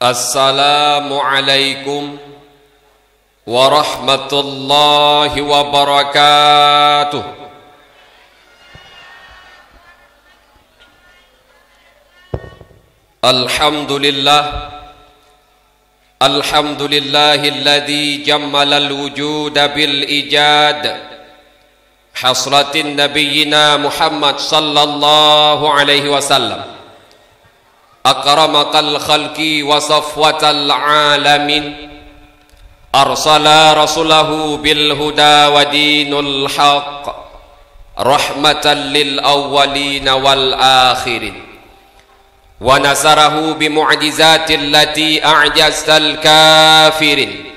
Assalamualaikum warahmatullahi wabarakatuh. Alhamdulillahilladzi jammalal wujuda bil ijad hasratin nabiyyina Muhammad sallallahu alaihi wasallam akramakal khalqi wa safwatal alamin arsala rasulahu bil huda wa dinul haqq rahmatan lil awwalin wal akhirin wa nasarahu bi mu'jizatil lati a'jazal kafirin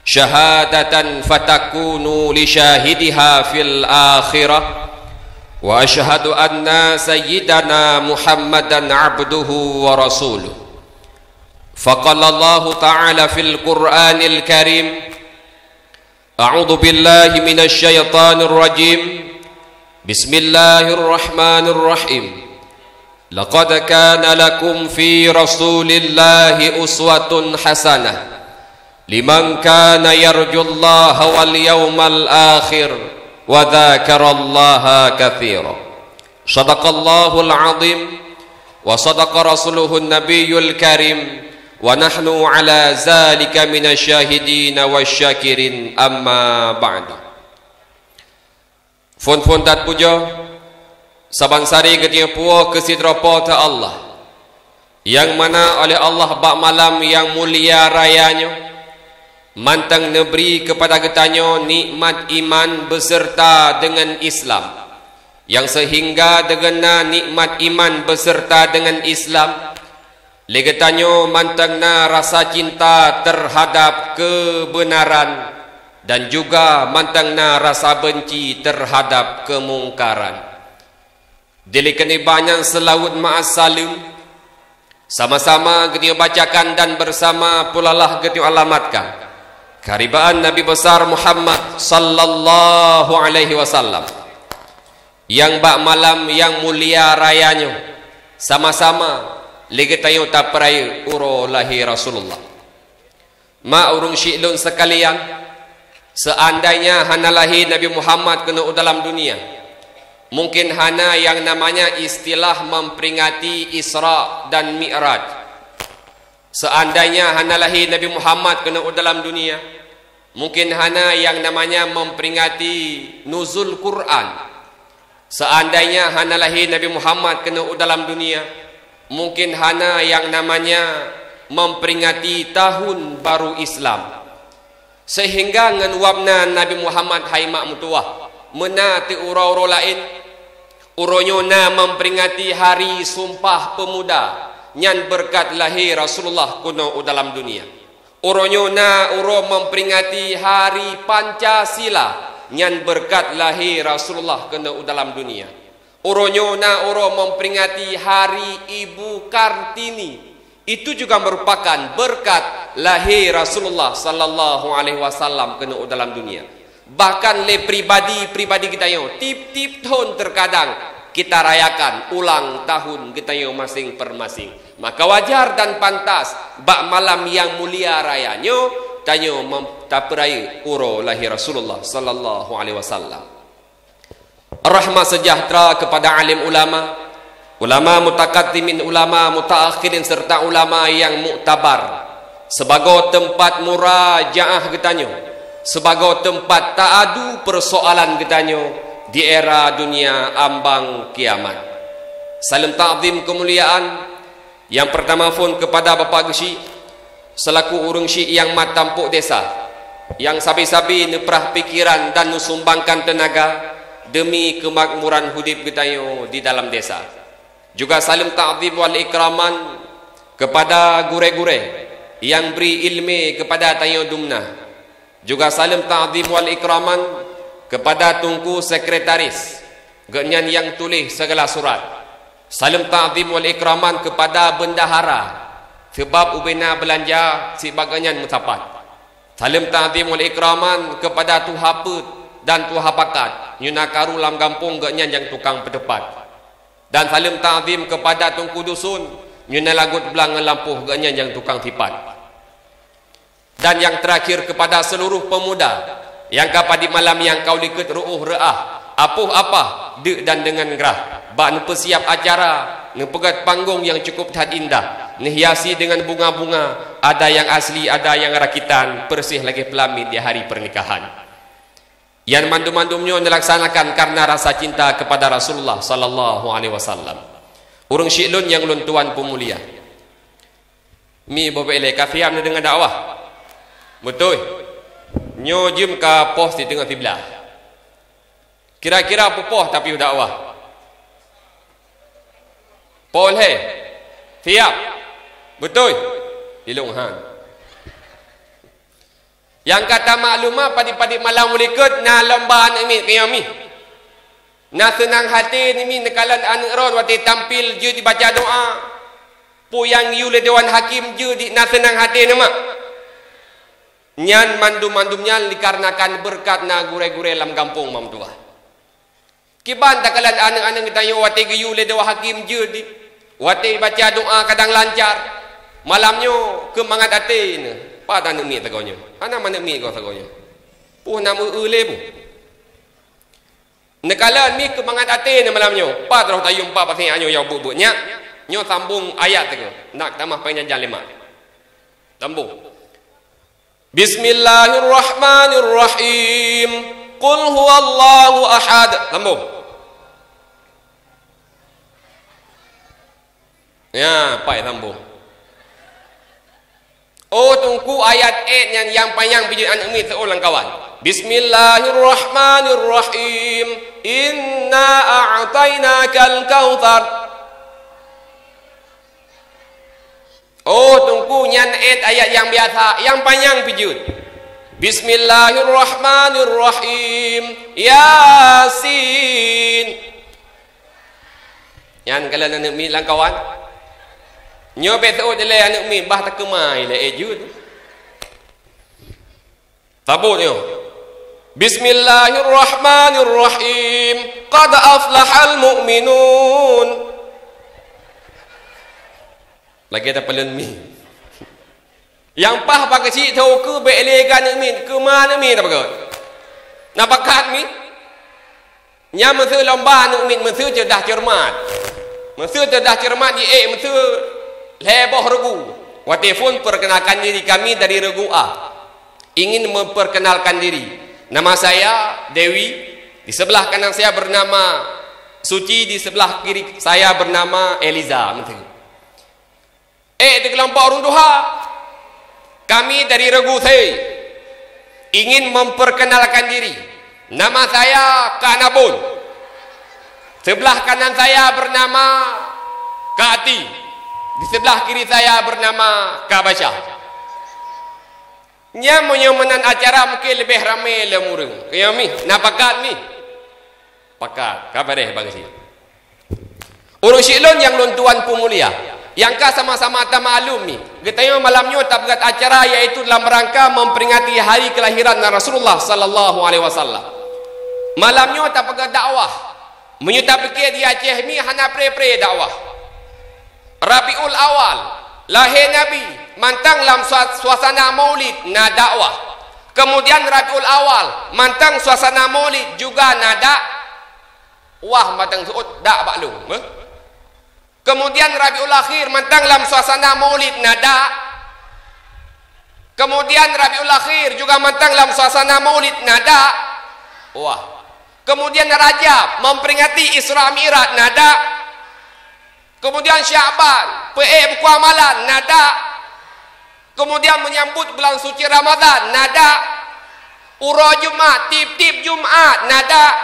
syahadatan fatakunu li syahidiha fil akhirah. Wa asyhadu anna sayyidana Muhammadan abduhu wa rasuluh. Faqala Allah ta'ala fil Qur'anil Karim, a'udzu billahi minasy syaithanir rajim. Bismillahirrahmanirrahim. Laqad kana lakum fi Rasulillahi uswatun hasanah liman kana yarjullaha wal yawmal akhir wa dzakarallaha katsira. Shadaqallahul azim wa sadaqa rasuluhun nabiyyul karim wa nahnu ala zalika minasyahidin wasyakirin amma ba'du. Fun tat puja sabansari ketia puo kesidropo ta Allah yang mana oleh Allah bak malam yang mulia rayanya mantang neberi kepada getanyo nikmat iman beserta dengan Islam, yang sehingga dengan nikmat iman beserta dengan Islam legetanyo mantangna rasa cinta terhadap kebenaran dan juga mantangna rasa benci terhadap kemungkaran. Delikani banyak selawut ma'as salim sama-sama getio bacakan dan bersama pulalah getio alamatkan karibaan Nabi besar Muhammad sallallahu alaihi wasallam yang bak malam yang mulia rayanya sama-sama legetayo tak perai uro lahir Rasulullah. Ma urung syi'lun sekalian, seandainya hana lahir Nabi Muhammad kena dalam dunia, mungkin hana yang namanya istilah memperingati Isra dan Mi'raj. Seandainya hana lahir Nabi Muhammad kena dalam dunia, mungkin hana yang namanya memperingati nuzul Quran. Seandainya hana lahir Nabi Muhammad kena dalam dunia, mungkin hana yang namanya memperingati tahun baru Islam. Sehingga ngenuapna Nabi Muhammad hai mak mutuah menati uro-uro lain, uronyo na memperingati hari sumpah pemuda nyan berkat lahir Rasulullah kuno dalam dunia. Uronyo na uro memperingati hari Pancasila nyan berkat lahir Rasulullah kuno dalam dunia. Uronyo na uro memperingati hari Ibu Kartini, itu juga merupakan berkat lahir Rasulullah sallallahu alaihi wasallam kuno dalam dunia. Bahkan le pribadi kita yo tip tahun terkadang kita rayakan ulang tahun kita yo masing permasing. Maka wajar dan pantas bak malam yang mulia rayanyo tanyo mentaperai uro lahir Rasulullah sallallahu alaihi wasallam. Rahmat sejahtera kepada alim ulama, ulama mutakaddimin, ulama mutaakhirin serta ulama yang muktabar sebagai tempat murajaah getanyo, sebagai tempat taadu persoalan getanyo di era dunia ambang kiamat. Salam ta'zim kemuliaan yang pertama pun kepada Bapak Gesi selaku urung syik yang matampuk desa, yang sabi-sabi neprah pikiran dan nusumbangkan tenaga demi kemakmuran hidup getanyo di dalam desa. Juga salam ta'zim wal ikraman kepada gure-gure yang beri ilmu kepada tayo dumna. Juga salam ta'zim wal ikraman kepada tungku sekretaris genyan yang tulis segala surat. Salam ta'zim wal ikraman kepada bendahara sebab ubena belanja si baganyan mutapat. Salam ta'zim wal ikraman kepada tu haput dan tu hapakat nyunakaru lam gampung genyan yang tukang pedepat. Dan salam ta'zim kepada tungku dusun nyuna lagut belang lampuh ganya yang tukang tipat. Dan yang terakhir kepada seluruh pemuda yang kapadi malam yang kau liket ru'uh re'ah apuh apa de dan dengan gerah bak persiap acara ngepegat panggung yang cukup tad indah hiasi dengan bunga-bunga, ada yang asli ada yang rakitan, bersih lagi pelamin di hari pernikahan. Yang mandum-mandumnya dilaksanakan karena rasa cinta kepada Rasulullah sallallahu alaihi wasallam. Urang syiklun yang lun tuan pemulia mi bobele kafiam dengan dakwah betul nyo jim ka pos di tengah tiblah kira-kira pupoh tapi dakwah pol he siap betul ilung han yang kata maklumah padi-padi malam mulikut na lomba ni kiyami na senang hati ni nekalan anak ron wati tampil je dibaca doa pu yang yu le dewan hakim je di na senang hati nama nyan mandum-mandumnya dikarenakan berkat na gure-gure lam kampung mam tua kiban takalan anak-anak kita yu wati yu le dewan hakim je di wati baca doa kadang lancar malamnya kemangat hati ni pa tak nak mi tagonya ana mana mi kau tagonya pu nama ule bu nekalan mi kemangat hati ni malamnya pa terus tayung pa pasal anyo yang bubuknya nyo sambung ayat tu nak tambah panjang 5 sambung Bismillahirrahmanirrahim Qul huwallahu ahad sambung ya pai sambung oh tunggu ayat 8 yang panjang bijak anak mi seorang kawan Bismillahirrahmanirrahim Inna a'tainakal kautsar oh tunggu nyan ayat yang biasa yang panjang bijut Bismillahirrahmanirrahim Yasin yang kalian anak mi lang kawan nyobe tu je le anak mi bah tak kemai le ejud tabut yo Bismillahirrahmanirrahim qad aflahal mu'minun lagi ada pelan mi yang pah pakai cik tahu ke beelegan mi ke mana mi tak bagus nak bakat mi nya mesti lomba nak mi mesti cerdas cermat mesti cerdas cermat di mesti leboh regu wa telefon perkenalkan diri kami dari regu A ingin memperkenalkan diri nama saya Dewi di sebelah kanan saya bernama Suci di sebelah kiri saya bernama Eliza di kelompok orang duha kami dari regu C ingin memperkenalkan diri nama saya Kanabun sebelah kanan saya bernama Kati di sebelah kiri saya bernama Kabasyah. Nya menyomanan acara mungkin lebih ramai lemurung. Kaya mi, napakat mi. Pakat, kabar deh bangsi. Urus silon yang lontuan pemulia. Yang ka sama-sama tak maklum mi. Getanya malamnya tak berat acara yaitu dalam rangka memperingati hari kelahiran Rasulullah sallallahu alaihi wasallam. Malamnya tak berat dakwah. Menyuta fikir di Aceh mi hana pre-pre dakwah. Rabiul Awal lahir Nabi mantang dalam suasana maulid na dakwah. Kemudian Rabiul Awal mantang suasana maulid juga nada wah mantang suut dak baklum. Kemudian Rabiul Akhir mantang dalam suasana maulid nada. Kemudian Rabiul Akhir juga mantang dalam suasana maulid nada wah. Kemudian Rajab memperingati Isra Mi'raj nada. Kemudian Syaban, buku amalan, nada. Kemudian menyambut bulan suci Ramadan, nada. Uro Jumat, tip-tip Jumat, nada.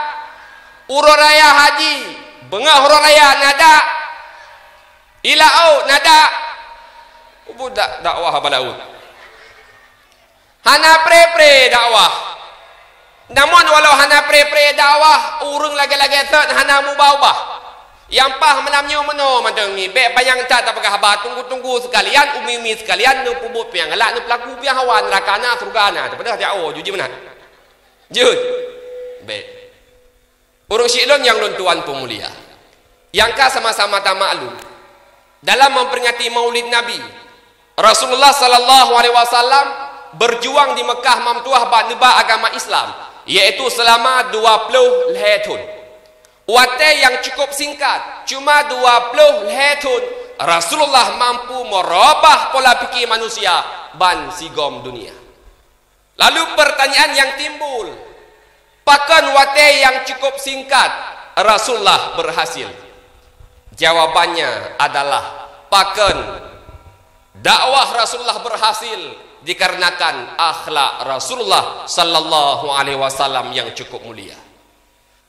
Uro Raya Haji, bengah Uro Raya, nada. Ila'au, nada. Budak dakwah balaut. Hana pre-pre dakwah. Namun walau hana pre-pre dakwah, urung lagi-lagi set hana mubawah. Yang pah malamnya meno macam ni bek bayang tak pakai habar tunggu-tunggu sekalian umi-umi sekalian nu pubut piang galak nu pelaku piang hawan rakana surgana daripada dia oh juji mana jud bek urus silon yang tuan pemulia yang ka sama-sama tak maklum dalam memperingati Maulid Nabi. Rasulullah sallallahu alaihi wasallam berjuang di Mekah mamtuah bak agama Islam, iaitu selama 20 tahun. Waktu yang cukup singkat, cuma 20 tahun, Rasulullah mampu merubah pola fikir manusia ban sigom dunia. Lalu pertanyaan yang timbul, pakan waktu yang cukup singkat Rasulullah berhasil? Jawabannya adalah pakan dakwah Rasulullah berhasil dikarenakan akhlak Rasulullah sallallahu alaihi wasallam yang cukup mulia.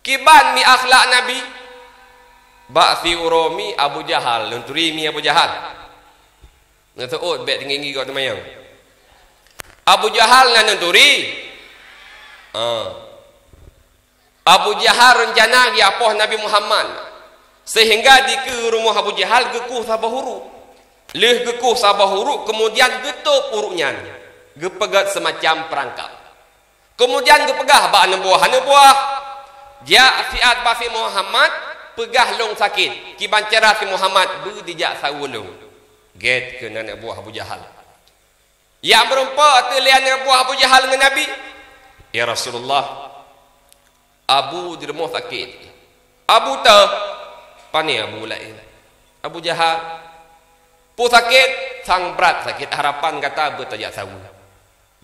Kiban mi akhlak Nabi, ba'thi uromi Abu Jahal, nunturi mi Abu Jahal. Ngetuut bet tinggi kau temayang. Abu Jahal na nunturi. Abu Jahal rencana giapoh Nabi Muhammad, sehingga di ke rumah Abu Jahal gekuh sabahuru. Leh gekuh sabahuru, kemudian getup uruknya, gepegat semacam perangkap. Kemudian gepegah ba buah. Dia fiat bafi Muhammad pegah long sakit. Kiban cara si Muhammad berdijak sawulung. Get ke anak buah Abu Jahal. Yang berempat telian anak buah Abu Jahal dengan Nabi. Ya Rasulullah, Abu di rumah sakit. Abu tak pani Abu lain. Abu Jahal pu sakit, sang berat sakit, harapan kata bertajak sawu.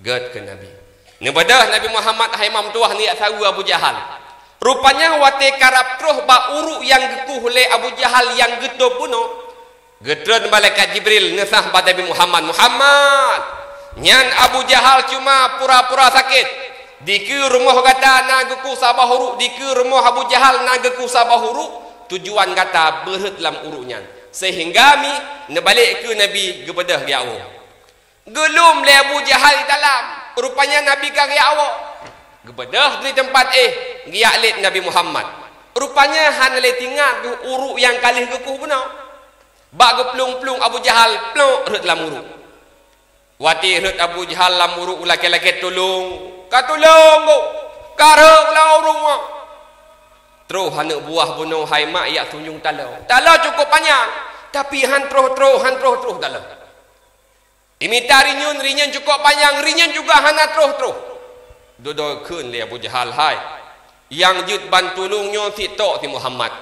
Get ke Nabi. Nebadah Nabi Muhammad haimam tuah niat sawu Abu Jahal. Rupanya wate karap truh ba uruk yang gekuh oleh Abu Jahal yang gedo puno. Gedron malaikat Jibril ngesah pada Nabi Muhammad. Muhammad, nyan Abu Jahal cuma pura-pura sakit. Di rumah kata na gekuh sabah uruk, di rumah Abu Jahal na gekuh sabah uruk. Tujuan kata berhet dalam uruknya. Sehingga mi nebalik ke Nabi gebedah dia awak. Gelum le Abu Jahal di dalam. Rupanya Nabi kari awak. Gebedah di tempat giak Nabi Muhammad. Rupanya han le tinggal uruk yang kalih gekuh benar. Bak geplung-plung Abu Jahal plung ret dalam uruk. Wati ret Abu Jahal dalam uruk laki-laki tolong. Ka tolong go. Karek la uruk. Terus han buah bunuh hai mak yak tunjung talau. Talau cukup panjang, tapi han terus dalam. Imita rinyun cukup panjang, rinyun juga han terus. Duduk kun le Abu Jahal hai yang jut bantu lung nyo si tok si Muhammad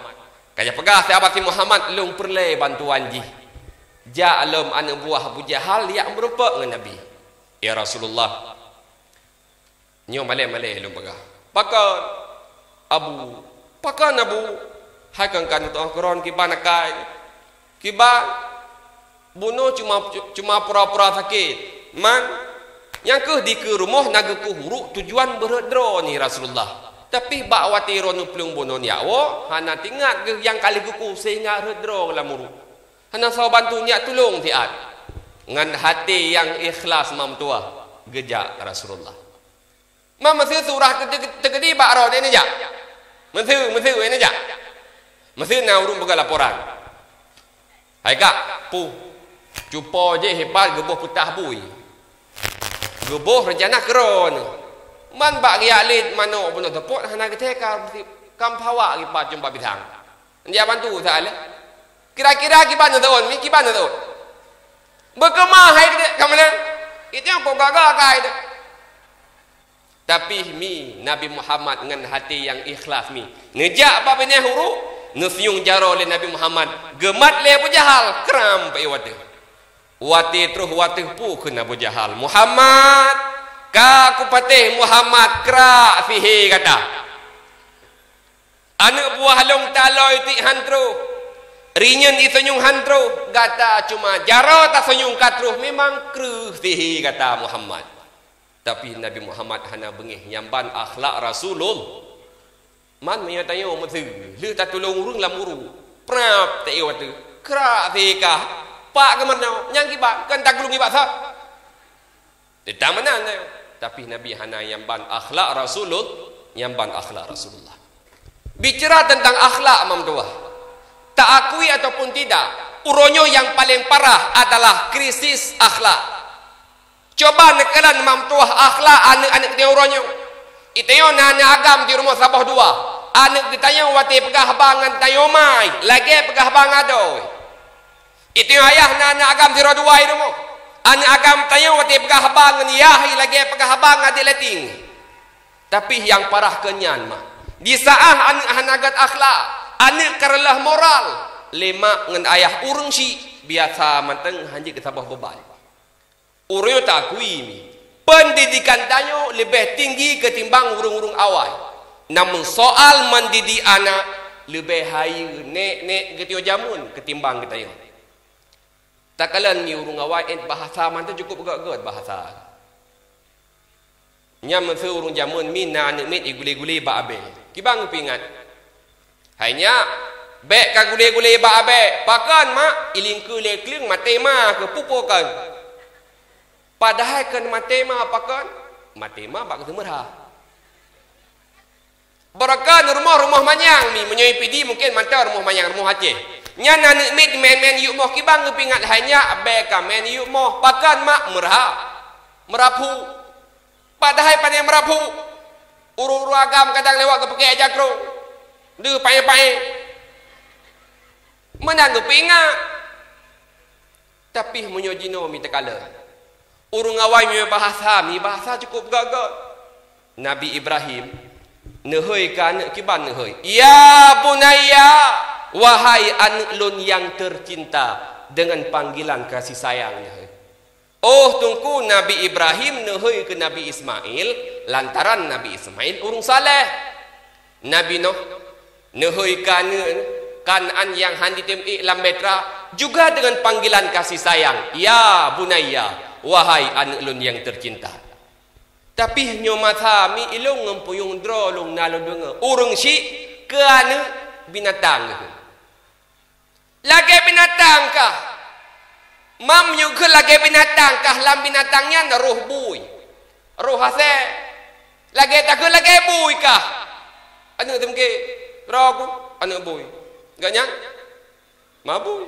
kaya pegah sahabat si Muhammad lung perle bantuan ji ja alam anak buah Abu Jahal yang berupa dengan Nabi. Ya Rasulullah, nyo male lung pegah pakan Abu hai kan tu angkoron kiban akai kiban bunuh cuma pura-pura sakit man. Yang di ke rumah naga ku huruk tujuan beredro ni Rasulullah. Tapi bak wati ronu plung bonon yawo hana tingat ke yang kali ku sehingga redro la muru. Hana saw bantu nya tolong tiat. Ngan hati yang ikhlas mamtua gejak Rasulullah. Masih surah tegedi bak ro ni ja. Masih ini ja. Masih na urung begal laporan. Hai kak, pu. Cupo je hebat geboh putah bui. Gebuh rencana keron. Man bak gialit mano bunuh tepuk hana keteka kam pawa gipat jumpa bidang. Dia bantu saale. Kira-kira kiban taon, mi kiban taon. Berkemah hai kamana? Itu yang pogaga kai itu. Tapi mi Nabi Muhammad dengan hati yang ikhlas mi. Ngejak apa bene huru? Nufyung jaro le Nabi Muhammad. Gemat le Abu Jahal kram pe wate. Wati terus wati pu kena Abu Jahal. Muhammad, ka ku patih Muhammad kra fihi kata. Anak buah long taloi ti hantro. Rinyen isunyung hantro kata cuma jaro tak sunyung katruh memang kru fihi kata Muhammad. Tapi Nabi Muhammad hana bengih nyamban akhlak Rasulullah. Man menyatanya mesti lu tak tolong urung lam uru. Prap tak iwatu. Kra fihi ka. Pak ke mana? Yang kibat kan tak gulung kibat sah. Tidak mana? Tapi Nabi hana nyamban akhlak Rasulullah, nyamban akhlak Rasulullah. Bicara tentang akhlak mamtuah, tak akui ataupun tidak, uronyo yang paling parah adalah krisis akhlak. Coba nekalan mamtuah akhlak anak-anak dia uronyo. Itayo nana agam di rumah sabah dua. Anak ditanya wati pegah bangan tayo mai, lagi pegah bang adoy. Itu yang ayah nak agam tiro dua itu mo. Anak agam tanya waktu pegah habang ni yahi lagi pegah habang adik leting. Tapi yang parah kenyan mah. Di saat anak hanagat akhlak, anak karelah moral, lema ngan ayah urung si biasa manteng hanji ke sabah bebal. Urung tak kui mi. Pendidikan tanyo lebih tinggi ketimbang urung-urung awal. Namun soal mendidik anak lebih hai nek getio jamun ketimbang kita yo. Tak kalan ni urung awal bahasa manteng cukup gak bahasa. Nyam se urung jamun mina anak mit igule-gule ba abe. Kibang pingat. Hanya bek ka gule-gule ba abe, pakan mak ilingku lekling matema ke pupokan. Padahal kan matema pakan, matema bak kemerha. Barakan rumah-rumah manyang mi menyoi pidi mungkin mantau rumah manyang rumah Aceh. Nya anak mit men yuk moh kibang pingat hanya bek ka men yuk moh pakan mak merha. Merapu. Padahal pandai merapu. Uru-uru agam kadang lewat ke pakai jakro. Dia pakai-pakai. Menanggup ingat. Tapi menyojino minta kala. Urung awal mi bahasa cukup gagak. Nabi Ibrahim nehoi ka anak kiban nehoi. Ya bunayya, wahai anak lun yang tercinta, dengan panggilan kasih sayang nehoi. Oh tungku Nabi Ibrahim nehoi ke Nabi Ismail lantaran Nabi Ismail urung saleh. Nabi Nuh nehoi Kan'an yang handi tem'i lambetra juga dengan panggilan kasih sayang. Ya bunayya, wahai anak lun yang tercinta. Tapi nyomat mi ilung ngempuyung dro lung nalung dengar urung si ke anak binatang. Lagi binatang kah? Mam juga lagi binatang kah lam binatangnya roh bui. Roh hase. Lagi tak lagi bui kah? Anu temke roh anu bui. Gaknya? Mabui.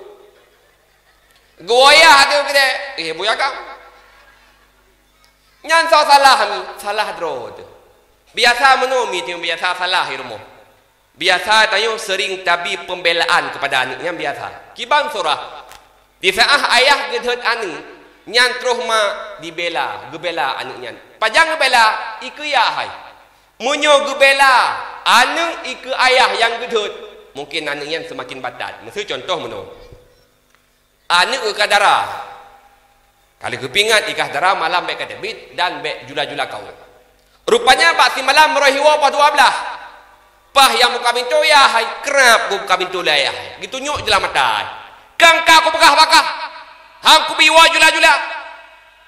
Goya hatu kede. Buya kah? Nyan salah dro. Biasa menomi tu biasa salah hirmo. Biasa tayo sering tabi pembelaan kepada anaknya biasa. Kibang surah. Di saat ayah gedhet anu nyan terus ma gebela anu nyan. Pajang gebela iku ya hai. Munyo gebela anu iku ayah yang gedhet. Mungkin anu nyan semakin badat. Mesti contoh meno. Anu ke darah. Kalau kepingat ikah darah malam bek kadebit dan bek jula-jula kau. Rupanya pak si malam merohiwa pa 12. Pah yang buka pintu ya hai kerap buka pintu lah ya. Gitu nyuk jelah mata. Kang kau pegah-pegah. Hang ku biwa jula-jula.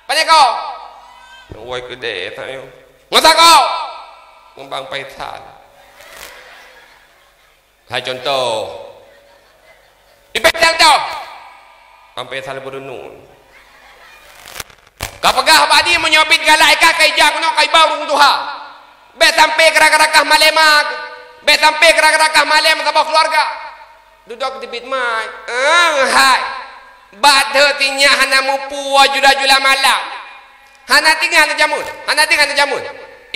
Banyak kau. Woi gede tayo. Ngasa kau. Ngembang paitan. Hai contoh. Ipetang tau. Sampai salah berdunun. Kau pegah badi menyopit galai kah kai jak no kai bau tuha. Be sampai gerak-gerakah malemak. Be sampai gerak-gerakah malem sama keluarga. Duduk di bit mai. Hai. Bad tinya hana mupu jula-jula malam. Hana tinggal jamun.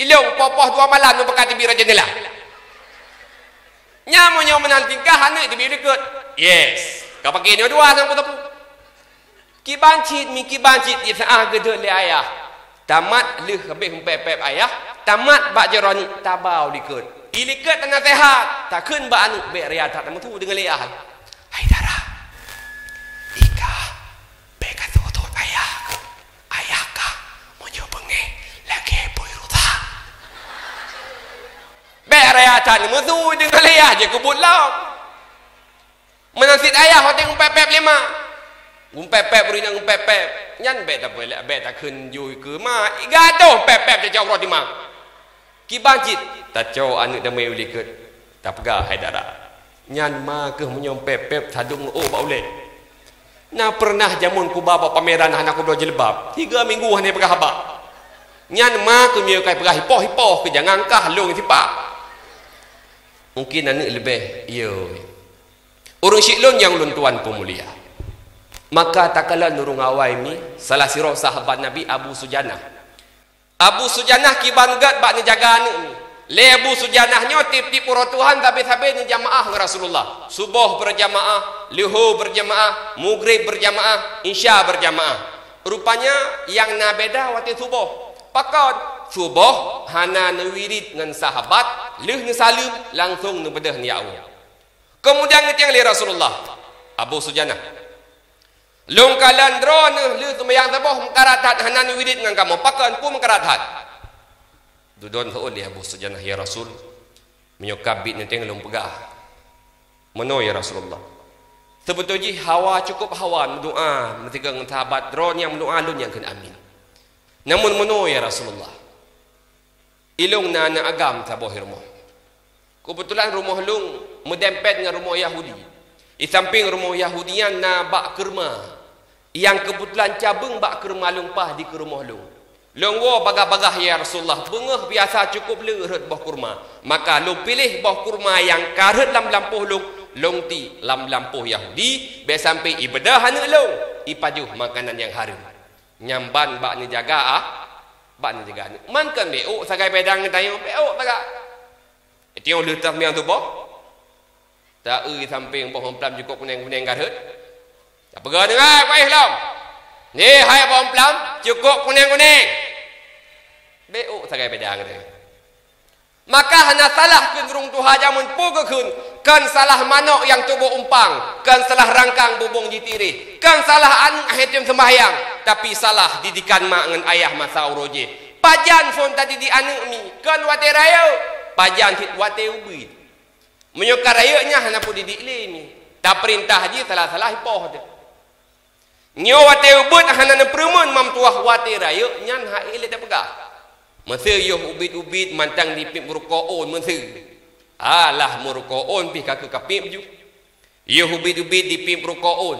Ilung popoh 2 malam nu bekat bira jendela. Nyamu menantingkah hana di bira dekat. Yes. Kau pakai ni dua sang putu. Kibancit di saah gedhe le ayah. Tamat leh habis pepep ayah. Tamat bak jeroni tabau dikut. Ilikat tanah sehat. Tak kun ba anu be riatat namu tu dengan leah. Hai dara. Ika be ka tu ayah. Ayah ka monyo benge lagi boy ruta. Be riatat namu tu dengan leah je kebut lauk. Menasit ayah hoting pepep 5. Pepep berina pepep. Nyan be tak boleh be tak kun yui ke ma. Gadoh pepep je jauh roti ma. Kibancit tak jauh anak damai ulikat tak pegah haidara nyan ma ke menyom pepep sadung bau leh na pernah jamun ku bapa pameran anak ku jilbab 3 minggu hanya pegah habak nyan ma ke mio kai pegah hipoh ke jangan kah long sipak mungkin anak lebih yo urang syiklon yang lun tuan pemulia maka takala nurung awai mi salah sirah sahabat Nabi Abu Sujanah kiban gat bak ni jaga anak ni. Le Abu Sujanah nyo tip-tip uro Tuhan tapi ni jamaah dengan Rasulullah. Subuh berjamaah, luhur berjamaah, maghrib berjamaah, isya berjamaah. Rupanya yang na beda waktu subuh. Pakon subuh hana wirid dengan sahabat, leh ni salim langsung nu bedah ni awal. Kemudian ngetiang li Rasulullah Abu Sujanah. Long kalan dron leh sembahyang subuh mengkaratat hana wirid dengan kamu. Pakon pun mengkaratat. Dudon ho li Abu Sujanah, ya Rasul. Menyokabit ni teng long pegah. Meno ya Rasulullah. Sebetulnya hawa cukup hawa mendoa ketika sahabat dron yang mendoa lun yang kena amin. Namun meno ya Rasulullah. Ilung na agam taboh rumah. Kebetulan rumah lung mendempet dengan rumah Yahudi. Di samping rumah Yahudian na bak kerma. Yang kebetulan cabung bak kerma lung pah di ke rumah lung. Lung wo bagah-bagah ya Rasulullah. Bengah biasa cukup lerut bawah kurma. Maka lung pilih bawah kurma yang karut lam lampuh lung. Long ti lam lampuh Yahudi be sampai ibadah hana long ipajuh makanan yang harum nyamban bak ni jaga bak ni jaga ni man kan beo sagai pedang ni tayo beo taga etiong leutah miang tu boh ta samping boh plam cukup kuning-kuning garut tak pega dengar baik lam ni hai boh plam cukup kuning-kuning beo sagai pedang ni. Maka hanya salah kenderung tuha jamun pugakun kan salah manok yang tubuh umpang kan salah rangkang bubung jitiri kan salah anu ahitim sembahyang tapi salah didikan mak dengan ayah masa uroje pajan pun tadi di anu mi kan wate raya pajan hit wate ubid menyokar rayanya hanya pun didik ni tak perintah je salah-salah hipoh tu nyo wate ubid hanya perumun mam tuah wate raya nyan hak ile tak pegah. Masa yoh ubid-ubid mantang dipip merukoon masa. Alah merukoon pi kakak kapip ju. Yoh ubid-ubid dipip merukoon.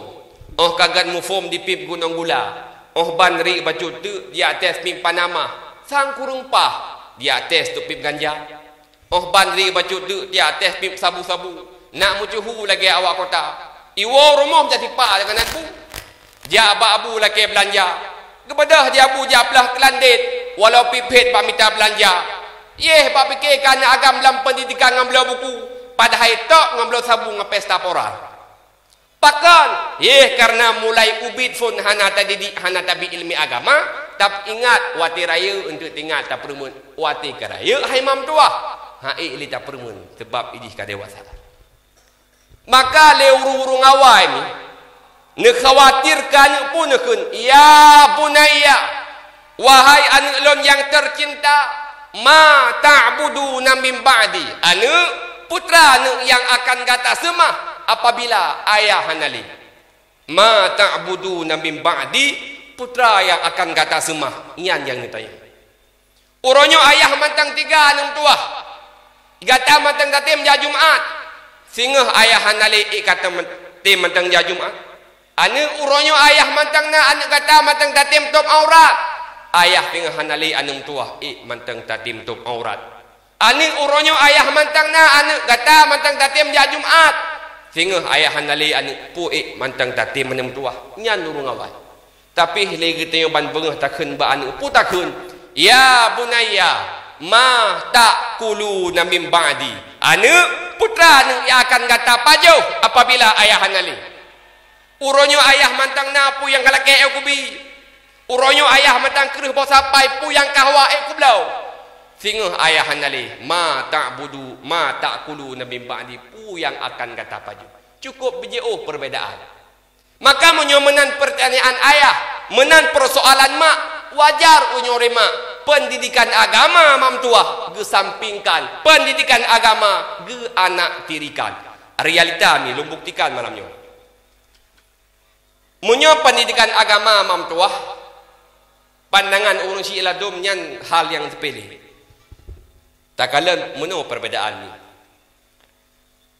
Oh kagat mufom dipip gunung gula. Oh banri baju tu di atas pip Panama. Sang kurung pah di atas tu pip ganja. Oh banri baju tu di atas pip sabu-sabu. Nak mucuhu lagi awak kota. Iwo rumah jadi pa dengan aku. Dia abu lagi belanja. Kepada dia abu japlah kelandit. Walau pipit pak minta belanja. Yeh pak fikirkan agam dalam pendidikan ngambil buku. Padahal tok ngambil sabung pesta poral. Pakan. Yeh karena mulai ubid pun hana tadi hana tabi ilmi agama. Tapi ingat wati raya untuk tinggal tak permun. Wati keraya hai mam tua. Hai ili tak permun sebab idih ka dewasa. Maka leuru-urung awal ni ne khawatirkan pun kun ya bunayya. Wahai anak lon yang tercinta, ma ta'budu min ba'di. Anak putra anak yang akan kata semah apabila ayah hanali. Ma ta'budu min ba'di, putra yang akan kata semah. Iyan yang ditanya. Uronyo ayah mantang tiga anak tua. Gata mantang tatim ja Jumat. Singah ayah hanali kata tim mantang ja Jumat. Anak uronyo ayah mantang na anak kata mantang tatim top aurat. Ayah tengah hanali anum tua mantang tatim tum aurat. Aning uronyo ayah mantang na anak gata mantang tatim ja Jumat. Singah ayah hanali anak pu mantang tatim anum tua. Nyan nurung awal. Tapi lagi tengok ban bengah takun ba anak pu takun. Ya bunayya ma ta'kulu min ba'di. Anak putra anak yang akan kata pajau apabila ayah hanali. Uronyo ayah mantang na pu yang kalake aku bi. Uronyo ayah matang kerih bawa sampai pu yang kahwa ku belau. Singah ayah hanali ma ta'budu ma ta'kulu nabi ba'di pu yang akan kata paju. Cukup bejauh perbedaan. Maka menyomenan pertanyaan ayah, menan persoalan mak, wajar unyore mak. Pendidikan agama mam tua gesampingkan, pendidikan agama ge anak tirikan. Realita ni lu buktikan malamnya. Munyo pendidikan agama mam tua pandangan orang Syiah dom nyan hal yang sepele. Tak kala meno perbedaan ni.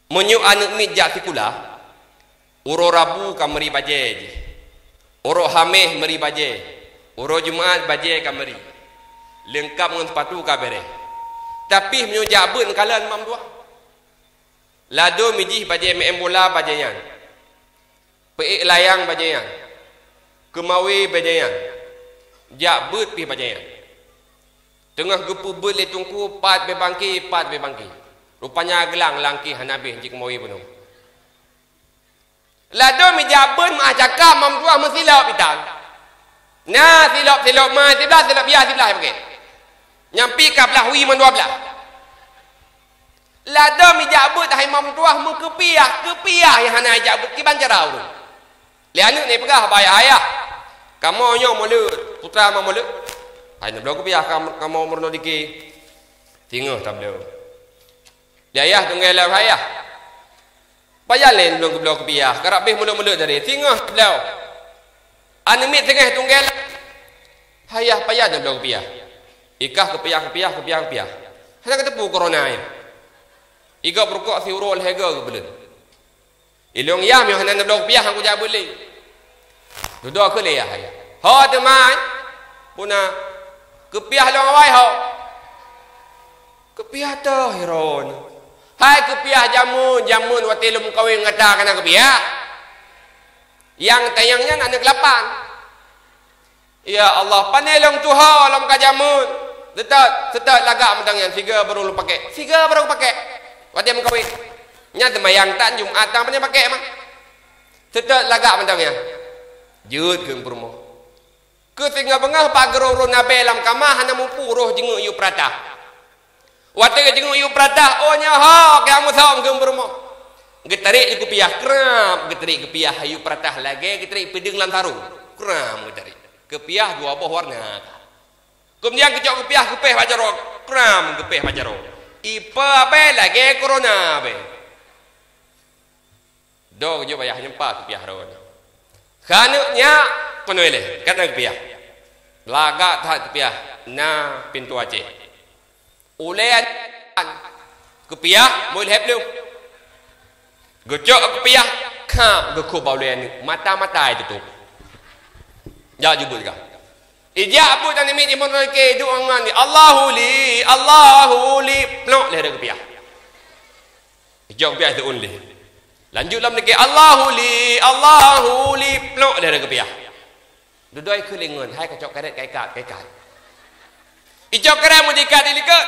Menyu anak mijak sekolah, uro Rabu kameri baje je. Uro Hameh meri baje. Uro Jumaat baje kameri. Lengkap dengan sepatu kabere. Tapi menyu jabun kalan mam dua. Lado mijih baje main bola baje yang. Peik layang baje yang. Kemawi baje yang. Jak bet pi bajayan. Tengah gepu bet le tungku pat be bangki. Rupanya gelang langki hanabi jik mawi penuh. Lado mi jaben mah cakap mam tua mesilap pitang. Nah silap mah silap biar silap pakai. Nyampi kaplah wi man 12. Lado mi jabut hai mam tua kepiah yang hana jabut ki ban jarau tu. Lianu ni pegah bayar ayah. Kamu nyo mulut putra mam mulut. Hai nak blok kepiah kamu umur dikit. Tengok tak boleh. Dia ayah tunggal lah ayah. Payah lain belum blok kepiah. Kerap bih mulut-mulut dari. Tengok beliau. Anemit tengah tunggal. Ayah payah dah blok kepiah. Ikah kepiah. Hanya ketepu corona ya. Iga berkok si urol hega ke belum. Ilong yam yang hanya blok kepiah aku jawab boleh. Duduk ke le ayah. Ha temai. Puna kepiah long awai ha. Kepiah tu heron. Hai kepiah jamun waktu lum kawin ngata kana kepiah. Yang tayangnya anak 8. Ya Allah, panelong tuha lam ka jamun. Detat lagak mentang yang 3 baru lu pakai. 3 baru pakai. Waktu lum kawin. Nya temayang tak Jumat tang punya pakai mah. Detat lagak mentang yang. Jut ke permo. Ke tinggal bengah pagro ro nabe lam kamah hana mumpu roh jengu yu prata. Waktu jengu yu prata ohnya ha kamu tahu ke permo. Getarik iku piah kram, getarik kepiah ayu pratah lagi, getarik pedeng lantaru. Kram getarik. Kepiah 2 buah warna. Kemudian kecok kepiah kepeh bajaro, kram kepeh bajaro. Ipa apa lagi corona be. Dog jo bayah nyempa kepiah ron. Kanuknya penuile, kata kepiah. Lagak tak kepiah na pintu Aceh. Ulean kepiah boleh help lu. Gocok kepiah kap gekub baulen mata-mata itu tu. Ya jubut ka. Ijak abu tan mi imon ke doa ngani Allahu li plok le kepiah. Ijak kepiah tu only. Lanjut lam ke Allahu li plok le kepiah. Dudoi kelingon hai kacok karet kaikat. Ijak karet mu dikat dilikat.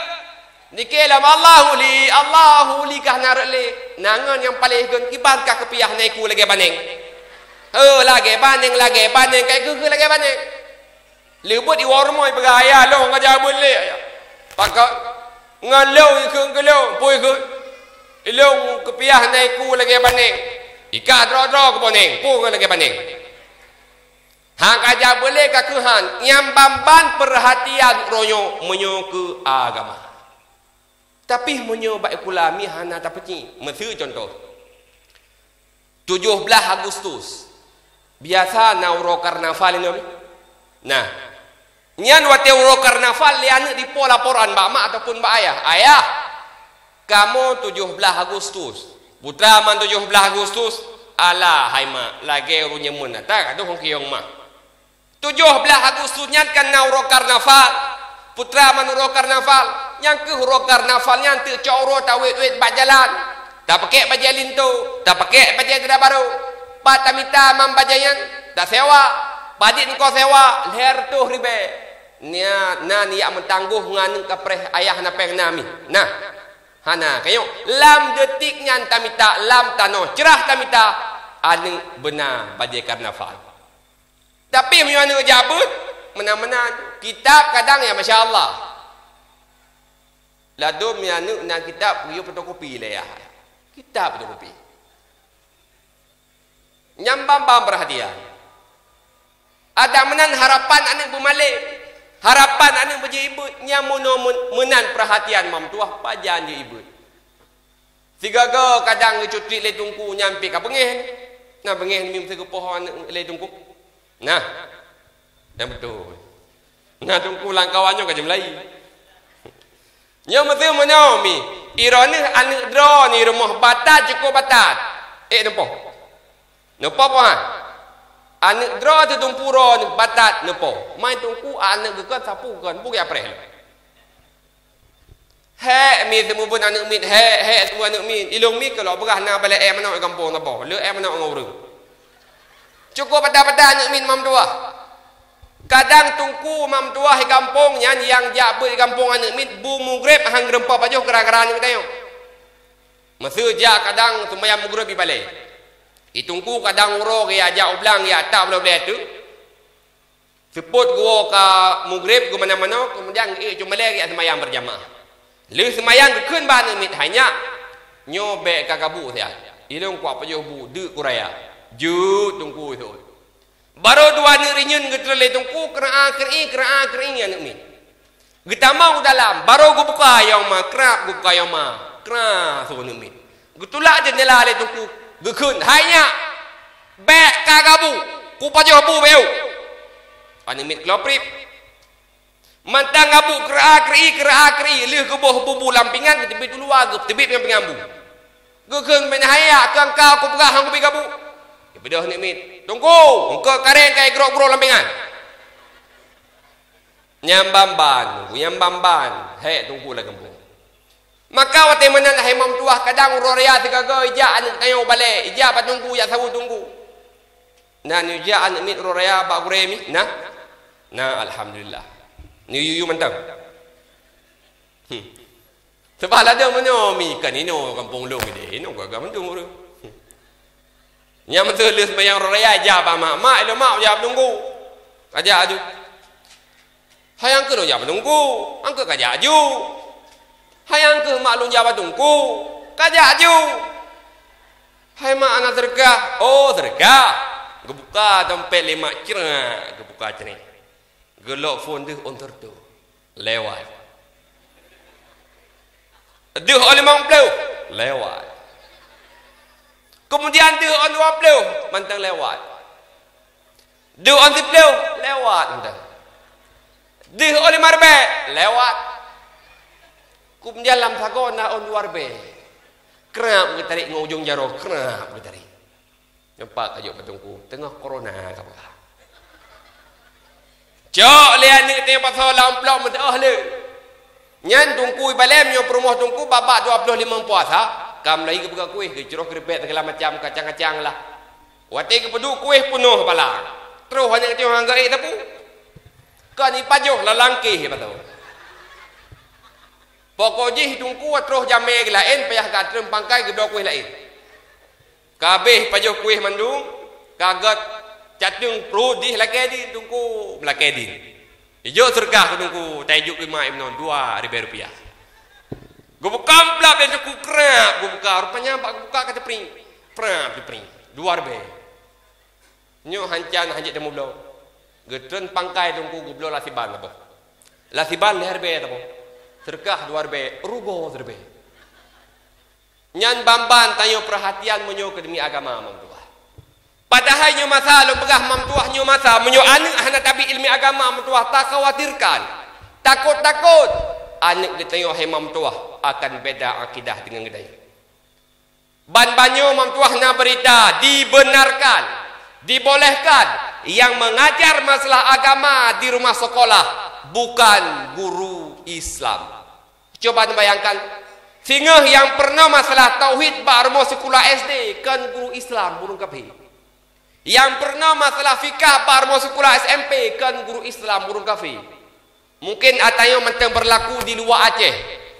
Nikilam Allahu li kah narak le. Nangan yang paling gun kiban kah kepiah naiku lagi baning. Lagi baning kai ke lagi baning. Lebut di warmoi bergaya lo ngajak boleh ya. Pakak ngalau ke poi ke. Ilong kepiah naiku lagi baning. Ikat dro ke baning, pu lagi baning. Hang kajak boleh ka kehan nyambamban perhatian royo menyo ke agama. Tapi menyoba kulami hana tak peci. Mesir contoh. 17 Agustus. Biasa nauro karnaval ini. Nah. Nyan wate uro karnaval liane di pola laporan mbak mak ataupun mbak ayah. Ayah. Kamu 17 Agustus. Putra man 17 Agustus. Alah hai mak. Lagi runya mun. Tak ada hongkiong mak. 17 Agustus nyan kan nauro karnaval. Putra man uro karnaval. Yang ke huruf karnaval yang tu coro tawit bak jalan tak pakai baju lintu tak pakai baju tidak baru patamita mambajayan tak sewa badit kau sewa leher tu ribe nia niak mentangguh ngan kapreh ayah napeng nami nah hana kayo lam detiknya tamita lam tano cerah tamita anu benar baju karnaval tapi mianu jabut menang-menang kitab kadang ya Masya Allah lado mianu na kitab puyo fotokopi le ya. Kitab fotokopi. Nyambam perhatian. Ada menan harapan anak bumale. Harapan anak beji ibu nyamuno menan perhatian mam tuah pajan di ibu. Sigaga kadang cuti le tungku nyampi ka bengeh. Nah bengeh mim sego pohon le tungku. Nah. Dan betul. Nah tungku langkawannya ka jemlai. Yang betul menyomi. Ironi anak draw ni rumah batat cukup batat. Nampak? Nampak apa? Anak draw tu tumpuro ni batat nampak. Main tungku anak gekan sapu kan bukan apa reh. Mi semua pun anak mi semua anak mi. Ilung mi kalau berah na balik mana kampung apa. Le mana ngurus. Cukup batat-batat anak mi mam tua. Kadang tungku mam tua di kampung yang jabu di kampung anak mit bu mugrib hang rempah pajuh kera-kera ni kita yo. Masih ja kadang semaya mugrib di balai. Itungku kadang uro ke ajak ulang ya tak boleh tu. Seput gua ke maghrib ke mana-mana kemudian cuma lagi semayang berjamaah. Lu semayang ke kun ban mit hanya nyobek kakabu saya. Ilung kuat pajuh bu de kuraya. Ju tungku itu. Baru dua ni rinyun ke terle tungku kera kering anak ni. Kita mau dalam baru gua buka yang ma kerap gua buka yang ma. Kerap so ni. Gua tulak jendela le tungku. Gekun hanya bek kagabu ku pajuh bu beu. Ane mit kloprip. Mantang abu kera leh ke boh bubu lampingan ke tebit dulu agak tebit dengan pengambu. Gekun ben haya kang kau ku pegah hang ku gabu. Ya bedah ni mit. Tunggu, engkau kareng kai grok-grok lampingan. Nyambamban, hei tunggu lah kampung. Maka wate menan hai mam tuah kadang roria tigaga ija anak tayo balik, ija pat tunggu ya sabu tunggu. Nah ni ija anak mit roria ba guremi, nah alhamdulillah. Ni yu mantap. Sebab ada menyomi kan ino kampung long ide, ino gagam tunggu. Yang betul sembahyang roria ija ba mak ilo mak ya tunggu. Kaja aju. Hayang ke ya tunggu, angke kaja aju. Hayang ke maklum Jawa tungku kajak aju. Hai mak anak tergah. Oh tergah. Gebuka dompet 5 kira. Gebuka cini. Gelok phone tu ontor tu. Lewat. Duh oleh 50. Lewat. Kemudian duh on 20. Mantang lewat. Duh on 10. Lewat. Mantang. Duh oleh 15. Lewat. Kemudian dalam sagon na on luar be. Kerap tarik ngujung jaro, kerap tarik. Nampak ajuk patungku tengah corona ka apa. Cok lian ni tengah pasal lamplok mentah le. Nyan tungku balem yo promoh tungku babak 25 puasa. Kam lagi ke buka kuih ke jeruk keripik segala macam kacang-kacang lah. Wate ke pedu kuih penuh pala. Terus hanya tengok hangga tapu. Kan ni pajuh lalangkih patau. Pokoknya hidungku terus jamai ke lain payah kat terem pangkai ke dua kuih lain. Kabeh pajuh kuih mandung, kagat catung perut di laki di hidungku belaki di. Ijo sergah hidungku tajuk 5 ibnon 2 ribu rupiah. Gue buka amplop dan cukup kerap gue buka rupanya bak buka kata pring, kerap di pring 2 ribu. Nyo hancan hanjit demo blo. Getren pangkai hidungku gue blo lasiban apa? Lasiban leher be apa? Serkah 2 ribu, rubo ribu. Nyan bamban tanyo perhatian menyo ke demi agama mam tuah. Padahal nyo masa lo pegah mam tuah nyo masa menyo anak hana tabi ilmi agama mam tuah tak khawatirkan. Takut anak ditanyo hai mam tuah akan beda akidah dengan gedai. Ban-banyo mam tuah na berita dibenarkan, dibolehkan yang mengajar masalah agama di rumah sekolah bukan guru Islam. Coba bayangkan, singa yang pernah masalah tauhid baru sekolah SD kan guru Islam burung kapi. Yang pernah masalah fikah baru sekolah SMP kan guru Islam burung kafi. Mungkin atayo mentang berlaku di luar Aceh,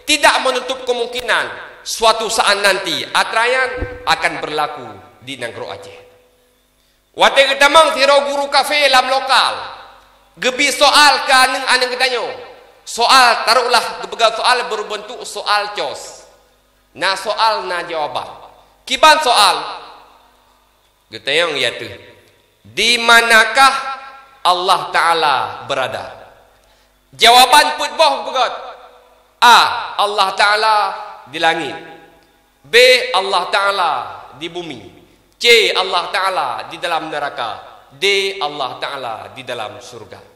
tidak menutup kemungkinan suatu saat nanti atrayan akan berlaku di Nanggro Aceh. Wate ketamang tiro guru kafe lam lokal. Gebi soal ke aneng ketanyo. Soal taruhlah begal soal berbentuk soal cos. Nah soal na jawaban. Kiban soal. Getayang ya tu. Di manakah Allah Taala berada? Jawaban put boh begat. A. Allah Taala di langit. B. Allah Taala di bumi. C. Allah Taala di dalam neraka. D. Allah Taala di dalam surga.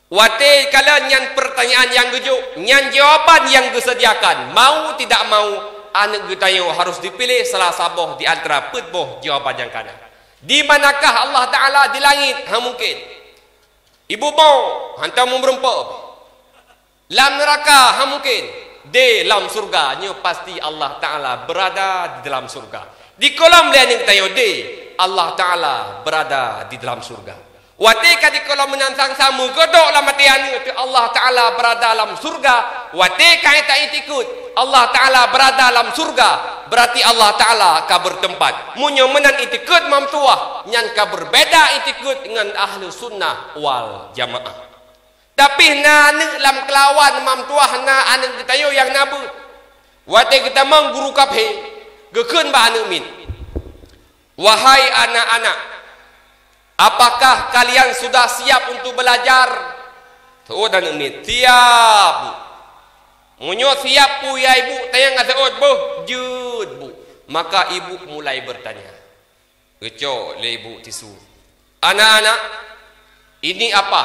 Wate kala nyan pertanyaan yang gejuk, nyan jawapan yang disediakan, mau tidak mau anak getayo harus dipilih salah saboh di antara putboh jawapan yang kana. Di manakah Allah Taala di langit? Ha mungkin. Ibu mau hantar merempok. Lam neraka ha mungkin. D lam surga, nyo pasti Allah Taala berada di dalam surga. Di kolam lain yang getayo D, Allah Taala berada di dalam surga. Watika di kolam menantang samu godok lah matian itu Allah Taala berada dalam surga. Watika tak ikut Allah Ta'ala berada dalam surga, berarti Allah Ta'ala akan bertempat. Munyo menan itikad mamtuah, nyan ka berbeda itikad dengan ahli sunnah wal jamaah. Tapi na lam kelawan mamtuah na anak kita yo yang nabu. Wate kita mang guru kaphe, gekeun ba anu min. Wahai anak-anak, apakah kalian sudah siap untuk belajar? Tuh dan min, siap bu. Munyo siap pu ya ibu, tayang ngaseot bu, jud bu. Maka ibu mulai bertanya. Geco le ibu tisu. Anak-anak, ini apa?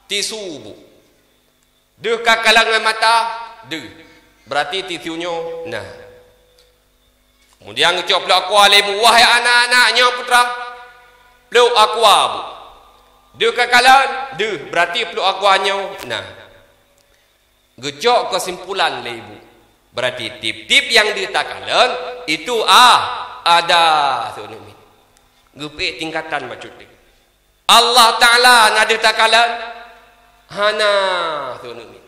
Tisu bu. Deh kakalangan mata, deh. Berarti tisunya, nah. Kemudian ngecop peluk aqua le bu, wahai anak-anaknya putra, peluk aqua bu. Deh kakalan, deh. Berarti peluk aquanya, nah. Gecok kesimpulan le ibu. Berarti tip-tip yang ditakalan itu ada sunumi. Gupe tingkatan macam tu. Allah Taala ngade takalan hana sunumi.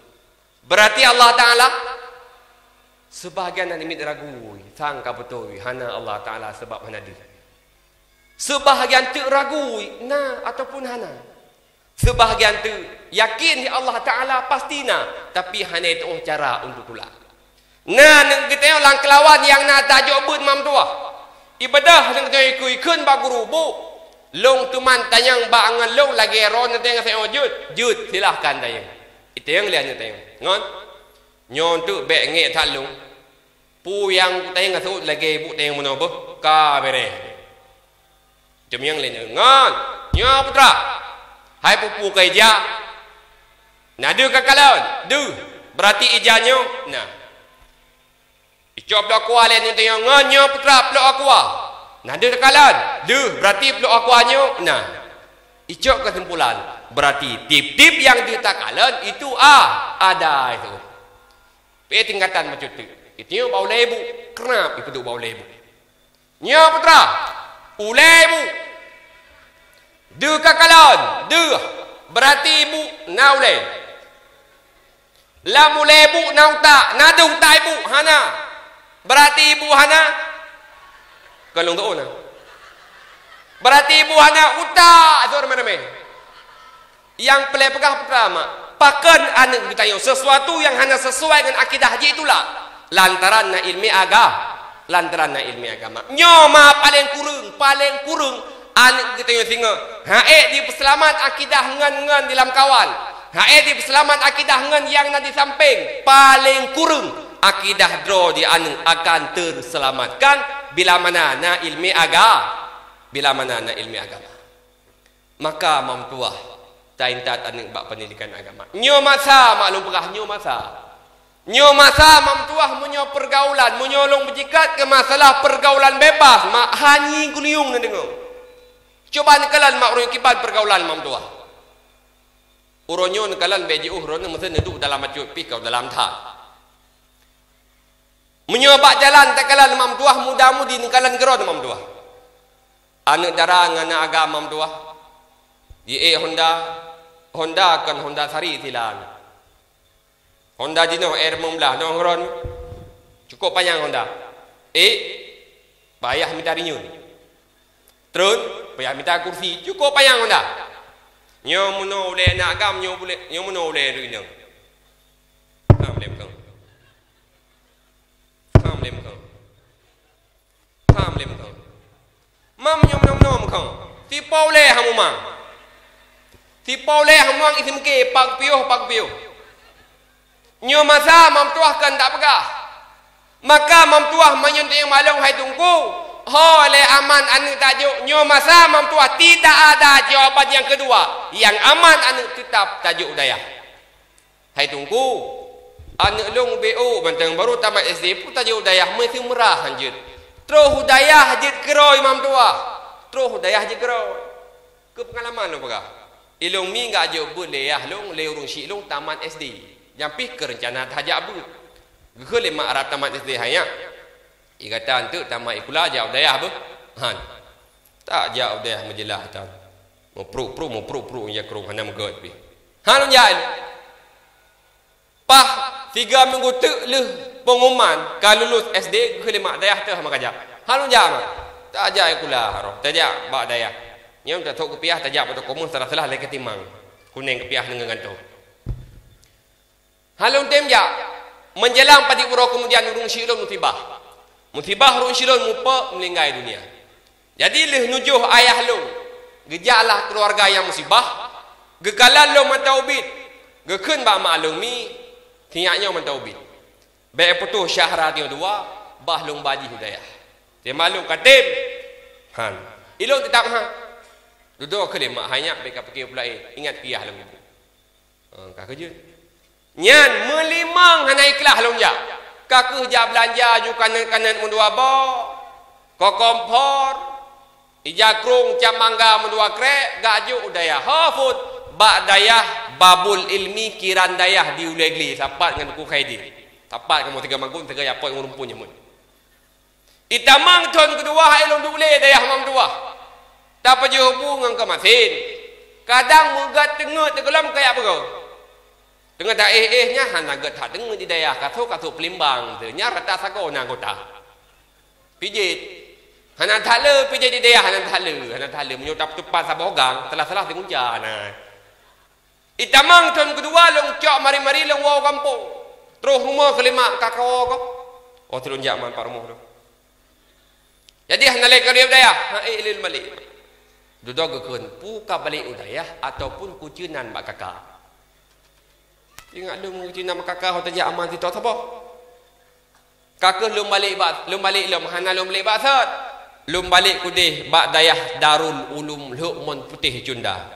Berarti Allah Taala sebahagian animit ragu sangka betul hana Allah Taala sebab hana dia. Sebahagian tu ragu na ataupun hana. Sebahagian tu yakin Allah Ta'ala pastina, tapi hanya itu cara untuk tulang. Nah, kita yang lang kelawan yang nak tajuk bud mam tua. Ibadah yang kita ikut ba guru bu. Long tuman tanyang ba angan long lagi ron nanti yang saya jud silahkan tayang. Itu yang lihat tayang. Ngon. Nyon tu bek ngek talung. Pu yang tayang ngasut lagi bu tayang mana bu? Ka bere. Jom yang lain ngon. Nyo putra. Hai pupu ke ija. Nah, dia kakalan. Du. Berarti ijanya. Nah. Icop peluk aqua lain yang tengok. Nganyo putra peluk aqua. Nah, dia kakalan. Du. Berarti peluk aquanya. Nah. Icop kesimpulan. Berarti tip-tip yang ditakalan itu ada itu. Pe tingkatan macam tu. Itu yang bau lebu. Kenapa itu bau lebu? Nya putra. Ulebu. Du kakalan, du berarti ibu naule. La mule ibu nauta, nadung ta ibu hana. Berarti ibu hana. Kalung tu ona. Berarti ibu hana uta azor mana. Yang pelai pegang pertama, pakan anak kita yang sesuatu yang hanya sesuai dengan akidah haji itulah. Lantaran na ilmi agama. Nyoma paling kurung. Anak kita yang singa. Hae di peselamat akidah ngan dalam kawan. Hae di peselamat akidah ngan yang nanti samping. Paling kurung akidah dro di anak akan terselamatkan bila mana na ilmi agama. Maka mamtuah taintat anak bak pendidikan agama. Nyo masa maklum pegah nyo masa mamtuah menyo pergaulan, menyolong berjikat ke masalah pergaulan bebas. Mak hanyi kuliung na dengar. Coba nekalan mak urang kibat pergaulan mam tua. Uronyo nekalan beji uhron mesti neduk dalam macu pikau dalam thah. Menyobak jalan tekalan mam tua muda-mudi nekalan geron mam tua. Anak darang anak agama mam tua. Ye Honda kan Honda Sari tilan. Honda dino air mumlah nongron. Cukup panjang Honda. Payah minta rinyun. Terus, payah minta kursi. Cukup payang Honda. Nyo muno boleh nak agam, nyo muno boleh rinyun. Ham lem kang. Mam nyo muno kang. Si boleh hamu mang. Si boleh hamu mang isim ke pak piuh. Nyo masa mam tuah kan tak pegah. Maka mam tuah menyuntik yang malung hai tungku. Oleh aman anu tajuk nyo masa mam tuah tidak ada jawaban yang kedua. Yang aman anu tetap tajuk dayah. Hai tungku. Anu long BO bantang baru tamat SD pun tajuk dayah mesti merah hanjut. Terus hudayah hajit keroi mam tuah. Terus hudayah hajit keroi. Ke pengalaman lo pegah. Ilung mi enggak ajuk boleh ya long leurung syik long tamat SD. Yang pih ke rencana tahajak abud. Gele mak arab tamat SD hanya. Ikatan tu tamat ikula jauh dayah apa? Han. Tak jauh dayah menjelah tan. Mau pro ya kerung hana megot pi. Han jai. Pah 3 minggu tu leh pengumuman kalau lulus SD ke lima dayah tu sama kajak. Halun jam. Tak ajak kula haroh. Tak ajak bak dayah. Nyam tak tok kepiah tak ajak betul komun salah-salah lek ketimang. Kuning kepiah dengan ganto. Halun tem jak. Menjelang padi uro kemudian urung syilun musibah. Musibah urung syilun mupa meninggal dunia. Jadi leh nujuh ayah lu. Gejaklah keluarga yang musibah. Gekalan lu mentaubit. Gekun ba maklumi tiaknya mentaubit. Baik putus syahra tio dua, bah long baji hudayah. Dia malu katim. Han. Ilong tetap ha. Duduk ke lemak hanya beka fikir pula ingat piah long ibu. Ka kerja. Nyan melimang hana ikhlas long ja. Ka kerja belanja ju kanan-kanan mundua ba. Ko kompor. Ija krung cam mangga mundua krek gaju udayah. Hafud ba dayah babul ilmi kiran dayah diulegli sapat dengan ku khaidi. Tapat kamu tiga mangkuk, tiga yapot yang rumpunya mun. Itamang ton kedua hai long dule dayah mam dua. Tak apa je hubungan ke masin. Kadang mugat tengah tegelam kayak apa kau? Tengah tak nya han nagat tak tengah di dayah katuk pelimbang tu. Nya rata sako na kota. Pijit. Hanan thala pijit di dayah hanan thala menyutap tupas sabogang telah salah tenguja na. Itamang ton kedua long cok mari-mari long wau kampung. Terus rumah kelima kakao kau. Oh turun jaman pak rumah tu. Jadi hanalai kerja daya. Ilil malik. Duduk gekun puka balik udayah ataupun kucinan bak kakak. Ingat lu kucinan bak kakak hotel aman situ apa? Kakak lum balik hana lum balik baksat. Lum balik kudih bak dayah Darul Ulum Luqman Putih Cunda.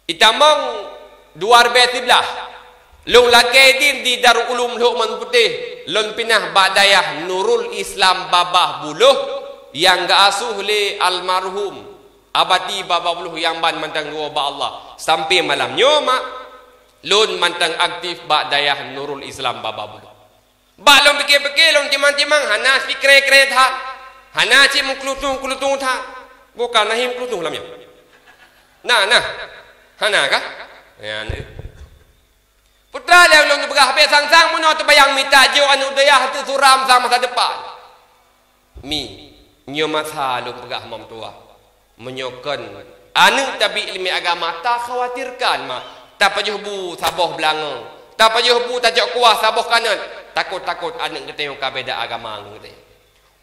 Itamang duar betiblah. Long lakedin di Darul Ulum Luqman Putih. Long pinah badayah Nurul Islam Babah Buluh yang gaasuh le almarhum abadi Babah Buluh yang ban mantang dua ba Allah sampai malam nyoma lon mantang aktif badayah Nurul Islam Babah Buluh. Ba long pikir-pikir long timang-timang hana fikre-kre tha. Hana ci mengklutung tha. Bukan nahim klutung lamnya. Nah. Hana kah? Ya ni. Putra dia belum berah habis sang-sang muno tu bayang minta jo anu dayah tu suram sang masa depan. Mi nyo masa lu berah mam tua. Menyokan anu tapi ilmu agama tak khawatirkan mah. Tak payah bu saboh belanga. Tak payah bu tajak kuah saboh kanan. Takut-takut anak kita yang kabeda agama ngute.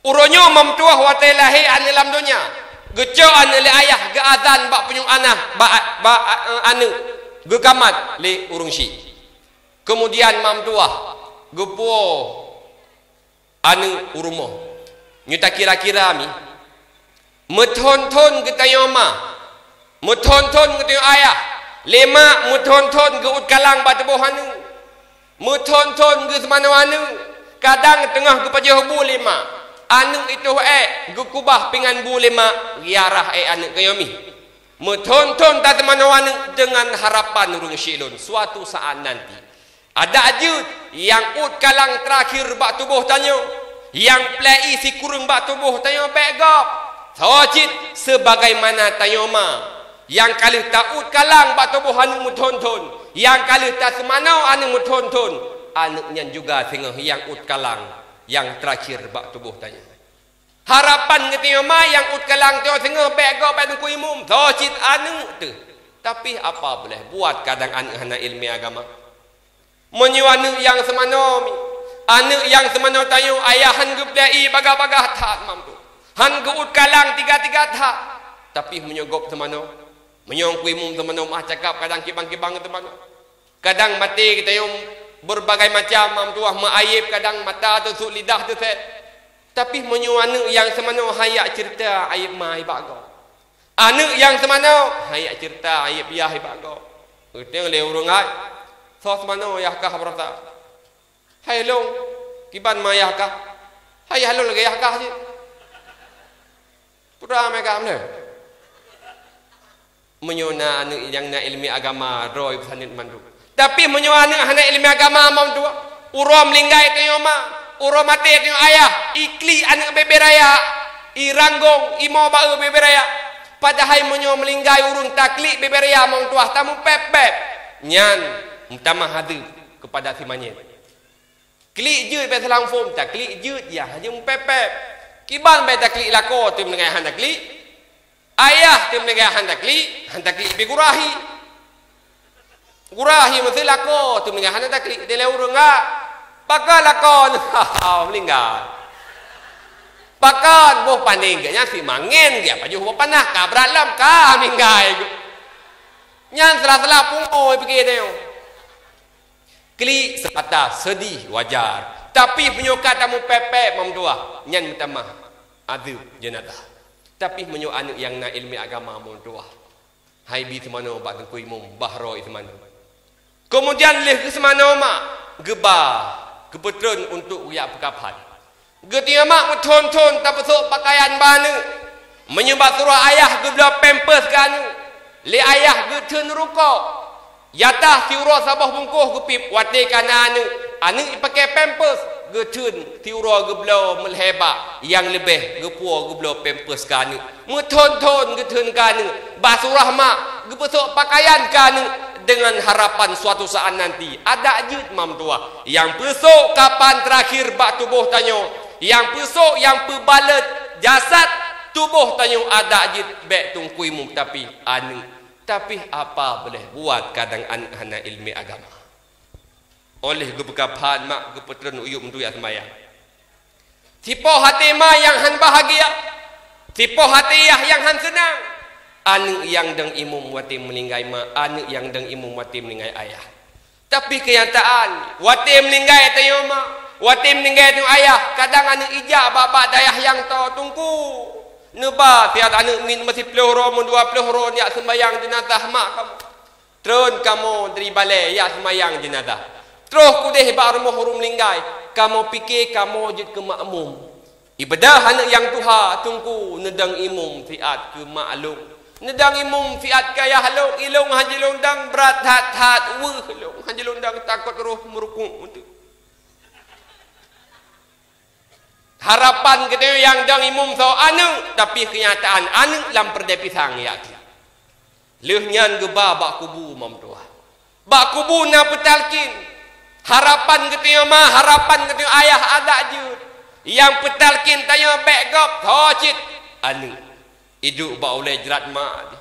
Uronyo mam tua watai lahir anu dalam dunia. Geco anu le ayah ge azan bak punyung anak ba anu ge kamat le urung syi. Kemudian mam tua gepo anu urumo nyuta kira-kira mi metonton kita yoma metonton kita ayah lema metonton ge ut kalang batu anu metonton ge semana anu kadang tengah ge pajoh bu lema anu itu ge kubah pingan bu lema riarah anu kayomi metonton tak semana anu dengan harapan urung syilun suatu saat nanti ada ajud yang ut kalang terakhir bak tubuh tanyo, yang plai si kurung bak tubuh tanyo begap. Sawajid sebagaimana tanyo ma, yang kali tak ut kalang bak tubuh anu mutonton, yang kali tak semanau anu mutonton, anaknya juga tengah yang ut kalang yang terakhir bak tubuh tanyo. Harapan kita ma yang ut kalang tu tengah begap anu kuimum, sawajid anu tu. Tapi apa boleh buat kadang anak hana ilmu agama. Menyu anu yang semano anu yang semano tayu ayahan geplai bagah-bagah tak mampu han geut kalang tiga-tiga tak tapi menyogop semano menyong kuimum semano mah cakap kadang kibang-kibang semano kadang mati kita yang berbagai macam mampu mah aib kadang mata tu suk lidah tu set tapi menyu anu yang semano hayak cerita aib mah ibago anu yang semano hayak cerita aib yah ibago uteng le urung ai sos mano yahkah berata. Hai long, kiban ma yahkah. Hai halong lagi yahkah je. Putra mereka mana? Menyona anu yang na ilmi agama roy sanit mandu. Tapi menyona anu hana ilmi agama mam tua. Urom linggai tu yoma, urom mati tu ayah, ikli anu beberaya, iranggong imo bau beberaya. Padahal menyo melinggai urung taklik beberaya mam tua tamu pep-pep. Nyan utama hadu kepada si manyet. Klik je pe selang form tak klik je ya hanya pepep. Kiban be tak klik lako tu mengai handa klik. Ayah tu mengai handa klik be gurahi. Gurahi mesti lako tu mengai handa tak klik de leurung ga. Pakai lako ha meninggal. Pakan boh paning nya si mangen dia paju boh panah ka beralam ka minggai. Nyan salah-salah pungoi pergi tengok. Klik sepatah sedih wajar. Tapi penyukat tamu pepek memdua. Nyan mutamah adib jenazah. Tapi menyo anak yang na ilmu agama memdua. Hai bi semano bak tengku imum bahro semano. Kemudian leh ke semano mak gebah kebetulan untuk uyak pekapan. Getia mak muton-ton tak besok pakaian banu. Menyembah surah ayah gebla pampers kan. Le ayah getun rukuk. Yatah tiura sabah bungkuh gepip wate kana anu pakai pampers getun tiura gebla melheba yang lebih gepuo gebla pampers kan. Muton-ton getun kan. Basurah mak gebesok pakaian kan dengan harapan suatu saat nanti ada ajut mam tua. Yang besok kapan terakhir bak tubuh tanyo. Yang besok yang pebalet jasad tubuh tanyo ada ajut bek tungkuimu tapi anu. Tapi apa boleh buat kadang anak ilmi agama. Oleh gebekapan mak gepetren uyup mentu ya sembahyang. Tipu hati mak yang han bahagia. Tipu hati yang han senang. Anu yang deng imum wati meninggai mak, anu yang deng imum wati meninggai ayah. Tapi kenyataan wati meninggai tayo mak, wati meninggai tu ayah, kadang anu ijak bapa dayah yang to tungku. Neba tiada anak min masih peloro mun 20 ro yak sembayang jenazah mak kamu. Terun kamu dari balai yak sembayang jenazah. Terus kudeh ba rumah hurum linggai. Kamu fikir kamu jid ke makmum. Ibadah anak yang tuha tungku nedang imum fiat ke maklum. Nedang imum fiat kaya halung ilung hajilung dang berat hat halung hajilung dang takut roh merukuk untuk harapan kita yang dang imum so anu tapi kenyataan anu lam perdai pisang ya. Leh nyan geba bak kubu mam tua. Bak kubu na petalkin. Harapan kita mah harapan kita ayah ada je. Yang petalkin tanya backgop thocit anu. Hidup ba oleh jerat mak.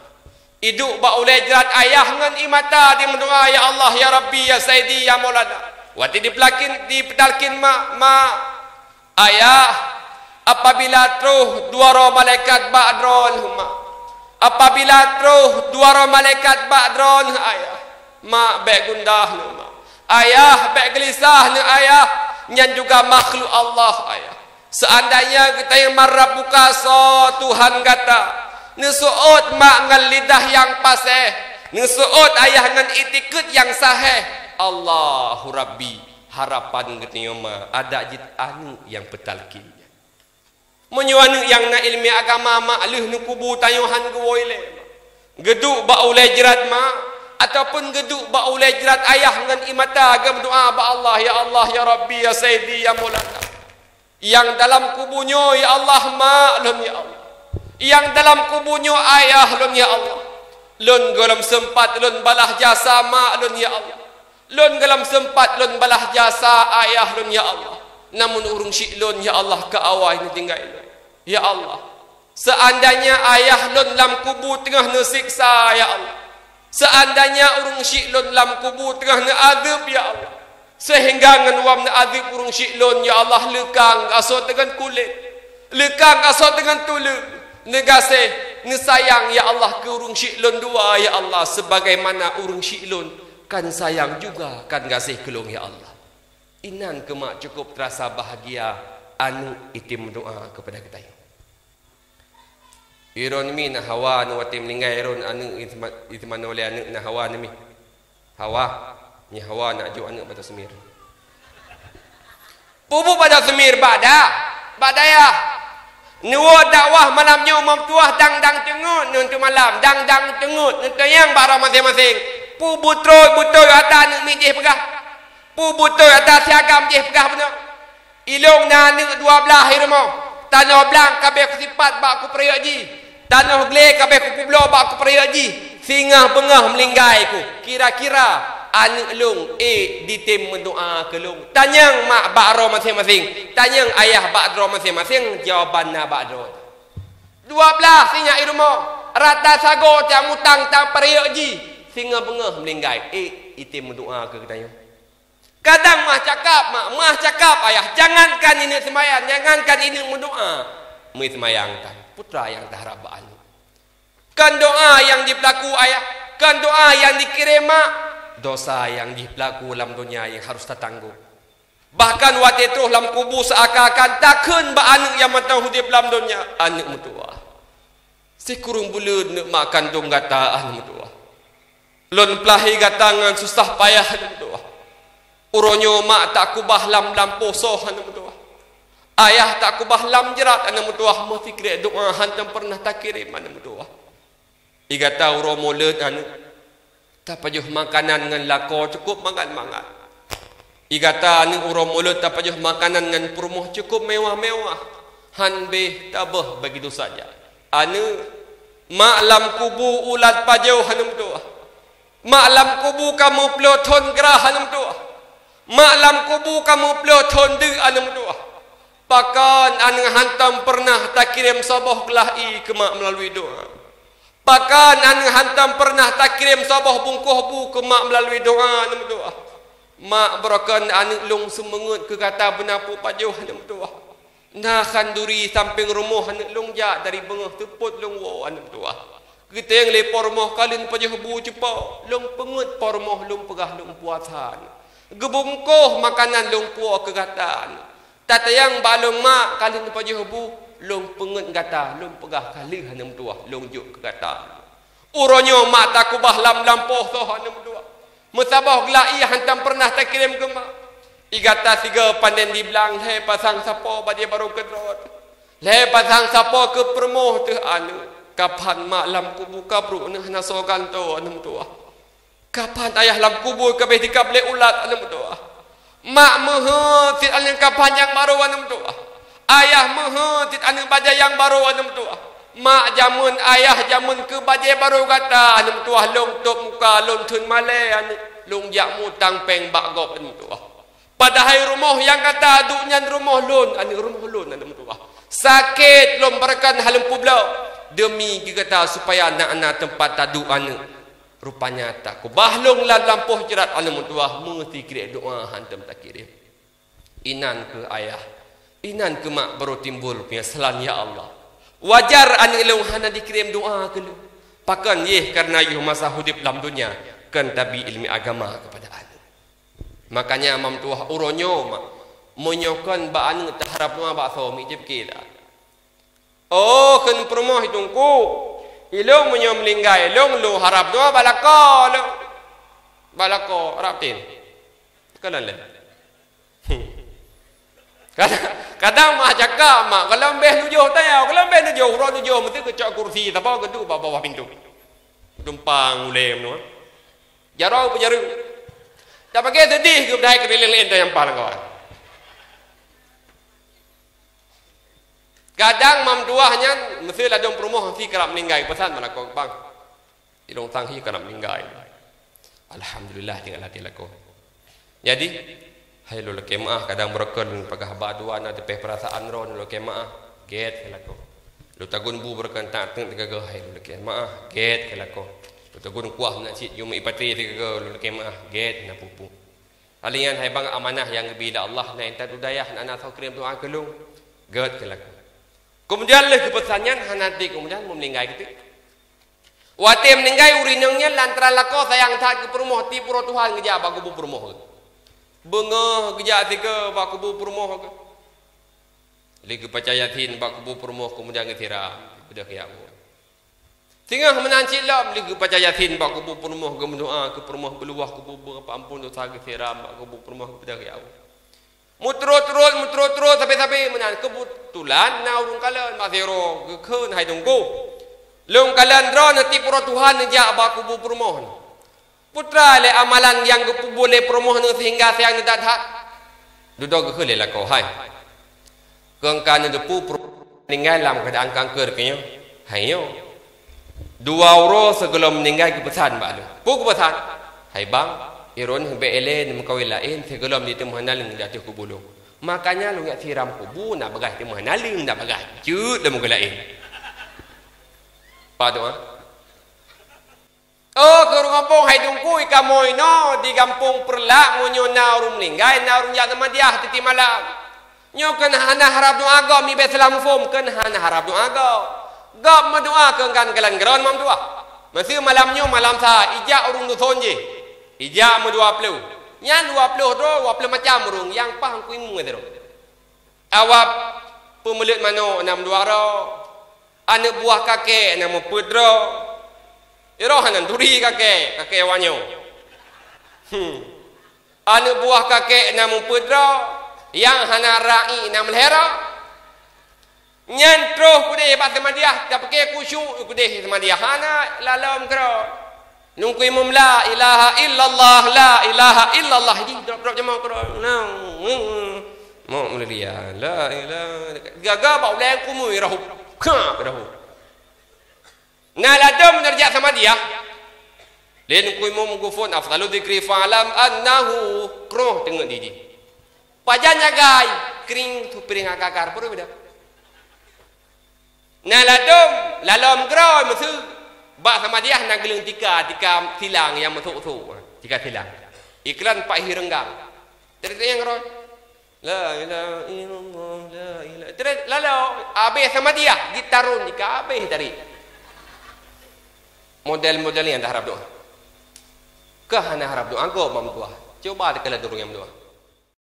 Hidup ba oleh jerat ayah ngan imata dia mendoa ya Allah ya Rabbi ya Sayyidi ya Maulana. Wati di petalkin mak ayah apabila truh dua roh malaikat ba'dron huma apabila truh dua roh malaikat ba'dron ayah mak bek gundah mak ayah bek gelisah ayah nyan juga makhluk Allah ayah seandainya kita yang marah buka so Tuhan kata nesuot mak ngan lidah yang paseh nesuot ayah ngan itikut yang sahih Allahu Rabbi harapan getnya mah ada jit anu yang petalkin. Menyuanu yang na ilmi agama mak leuh nu kubu tayuhan gewoile. Geduk ba oleh jerat mak ataupun geduk ba oleh jerat ayah ngan imata gam doa ba Allah ya Rabbi ya Sayyidi ya Maulana. Yang dalam kubunyo ya Allah maklum ya Allah. Yang dalam kubunyo ayah lun ya Allah. Lun golem sempat lun balah jasa maklum ya Allah. Lun galam sempat lun balah jasa ayah lun ya Allah. Namun urung syik lun ya Allah ke awal ni tinggal ya Allah. Seandainya ayah lun lam kubu tengah nesiksa ya Allah. Seandainya urung syik lun lam kubu tengah neadab ya Allah. Sehingga ngan wam neadab urung syik lun ya Allah lekang asot dengan kulit. Lekang asot dengan tulang. Negase nesayang ya Allah ke urung syik lun dua ya Allah sebagaimana urung syik lun kan sayang juga kan kasih kelong ya Allah. Inan kemak cukup terasa bahagia anu itim doa kepada kita. Iron mi na hawa nu watim linggai iron anu itman oleh anu na hawa ni mi. Hawa ni hawa nak ju anu pada semir. Pubu pada semir badaya. Nuwo dakwah malamnya umam tuah dang tengut untuk malam dang tengut untuk yang bara masing-masing. Pu butoy ata anu mi jeh pegah. Pu butoy ata siagam jeh pegah benar. Ilong na anu 12 hirmo. Tanah blang kabeh sifat bak ku priyaji. Tanah gle kabeh ku kublo bak ku priyaji. Singah bengah melinggai ku. Kira-kira anak long ditim mendoa ke long. Tanyang mak bakro masing-masing. Tanyang ayah bakro masing-masing. Jawaban na bakro. 12 singa irumah. Rata sago tiang mutang tang periuk ji. Singa bengah melinggai. Itim mendoa ke tanya. Kadang mah cakap ayah. Jangankan ini semayang. Jangankan ini mendoa. Mui semayang kan. Putra yang tak harap anu. Kan doa yang dipelaku ayah. Kan doa yang dikirim mak. Dosa yang dipelaku dalam dunia yang harus tertanggung. Bahkan waktu terus dalam kubur seakan-akan takkan ba anak yang matang hudip dalam dunia. Anak mutua. Si kurung bulan nak makan dong gata anak mutua. Lon pelahi gatangan susah payah anak mutua. Uronyo mak tak kubah lam poso anak mutua. Ayah tak kubah lam jerat anak mutua. Mesti kira doa hantam pernah tak kirim anak mutua. Iga tahu romo let anak. Tak pajuh makanan dengan lako cukup makan. Iga tahu anak romo let tak pajuh makanan dengan perumuh cukup mewah-mewah. Hanbeh tabah begitu saja. Anak maklam kubu ulat pajuh anak mutua. Maklam kubu kamu peloton gerah anak mutua. Maklam kubu kamu peloton de anak mutua. Pakan anak hantam pernah tak kirim sabah kelahi ke mak melalui doa. Pakan anak hantam pernah tak kirim sabah bungkuh bu ke mak melalui doa anak doa. Mak berakan anak long semengut ke kata benapu pajuh anak doa. Nah khanduri samping rumah anak long jak dari bengah teput long wo anak doa. Kita yang lepor rumah kalin pajuh bu cepat long pengut por rumah long pegah long puasan. Gebungkuh makanan long puah ke kata. Tatayang balong mak kalin pajuh bu long pengut kata, long pegah kali hanam tua, long juk ke kata. Uronyo mak tak kubah lam-lampoh toh hanam tua. Musabah gelai hantam pernah tak kirim ke mak. Igata tiga panden di belang, le pasang sapo badia baru kedrot. Le pasang sapo ke permoh tu anu. Kapan mak lam kubu kabru ni hana sokan tu hanam tua. Kapan ayah lam kubu kabeh dikable ulat hanam tua. Mak mehe sit alin kapan yang baru hanam tua. Ayah mehetit anak bajai yang baru anak tua. Mak jamun ayah jamun ke bajai baru kata anak tua long top muka long tun malai anak long jak mutang peng bak gop anak tua. Padahal rumah yang kata aduknya rumah lon anak tua. Sakit lom berakan halam publau demi kata supaya anak-anak tempat tadu anak. Rupanya tak ku bahlong lampoh jerat anak tua mesti kira doa hantam tak kirim. Inan ke ayah. Inan ke mak baru timbul punya selan ya Allah. Wajar anak long hana dikirim doa ke lu. Pakan karena yuh masa hudip dalam dunia kan tabi ilmi agama kepada anak. Makanya mam tuah uronyo mak menyokan ba anak terharap doa ba suami je kira. Oh kan permoh hitungku. Ilong menyom linggai long lu harap doa balako. Balako harap tin. Kanan le. Kadang mak cakap mak kalau mbeh tujuh tayau kalau mbeh tujuh urut tujuh mesti kecak kursi tapi kedua bawah pintu tumpang ulem no jarau penjaru tak pakai sedih ke dah keliling ente yang paling kawan kadang mam tuahnya mesti lah dong perumahan si kerap meninggal pesan mana kau bang idong tanghi kerap meninggal alhamdulillah tinggal hati laku jadi hai lo kemaah kadang berken pagah baduan ada tepeh perasaan ron lo kemaah get kelako lo tagun bu berken tak teng tiga hai lo kemaah get kelako lo tagun kuah nak cit juma ipatri tiga lo kemaah get na pupu alian hai bang amanah yang bila Allah na entat udayah anak sau kirim doa kelung get kelako kemudian le kepesannya hanati kemudian meninggal gitu wate meninggal urinongnya lantaran lako sayang tak ke perumuh ti puro Tuhan ngejak bagu bu perumuh bengah gejak tiga bak kubu permoh ke lagi percayatin bak kubu permoh kemudian ketiram sudah kiamu tinggal menancik lam lagi percayatin bak kubu permoh ke mendoa ke permoh beluah kubu berapa ampun dosa ketiram bak kubu permoh sudah kiamu mutro terus sampai menan kebetulan na urung kalan masero ke keun hai tunggu long kalan dro nanti pura Tuhan nejak bak kubu permoh putra le amalan yang boleh promoh sehingga sayang tidak hat duduk ke le lah kau hai kengkan depu meninggal dalam keadaan kanker kenya hayo 2 euro sebelum meninggal ke pesan bak lu pu ke pesan hai bang Iron be elen mengkawin lain segelam di temu hanaling di atas kubulung. Makanya lu ngat siram kubu nak bagah temu hanaling nak bagah. Cut dah mengkawin lain. Apa tu ah? Oh, ke kampung hai tungkui kamoi no di kampung perlak ngunyo na rum linggai na rum ya temadiah titi malam. Nyo kan hana harap doa go mi Islam fom kan hana harap doa go. Gap madoa ke kan kalan geron mam doa. Masih malam nyo malam sa ijak urung tu sonje. Ijak mu 20. Yang 20 tu 20 macam urung yang pahang ku imu tu. Awap pemelit mano 6 ro. Anak buah kakek nama putro. Irohanan duri kakek wanyo. Anak buah kakek nama putro yang hana rai nama lehera. Nyantro kude pas semadiah tak pakai kusyuk kude semadiah hana lalam kro. Nungku imam la ilaha illallah la ilaha illallah di drop jemaah kro. Mau mulia la ilaha gaga bau leng kumu irahu. Ka irahu. Nah ladam nerjak sama dia. Len ku imam gufun afdalu dzikri fa'lam annahu kruh tengok di. Pajanya gai kering tu piring akakar perlu beda. Nah ladam groy musu bak sama dia nak gelung tika tilang yang masuk tika tilang. Iklan Pak Hirenggang. Terus yang groy. La ilaha illallah la ilaha. Terus lalu habis sama dia ditarun tika habis tadi. Model-model yang dah harap doa. Kah hana harap doa go mam doa. Coba dekat dorong yang doa.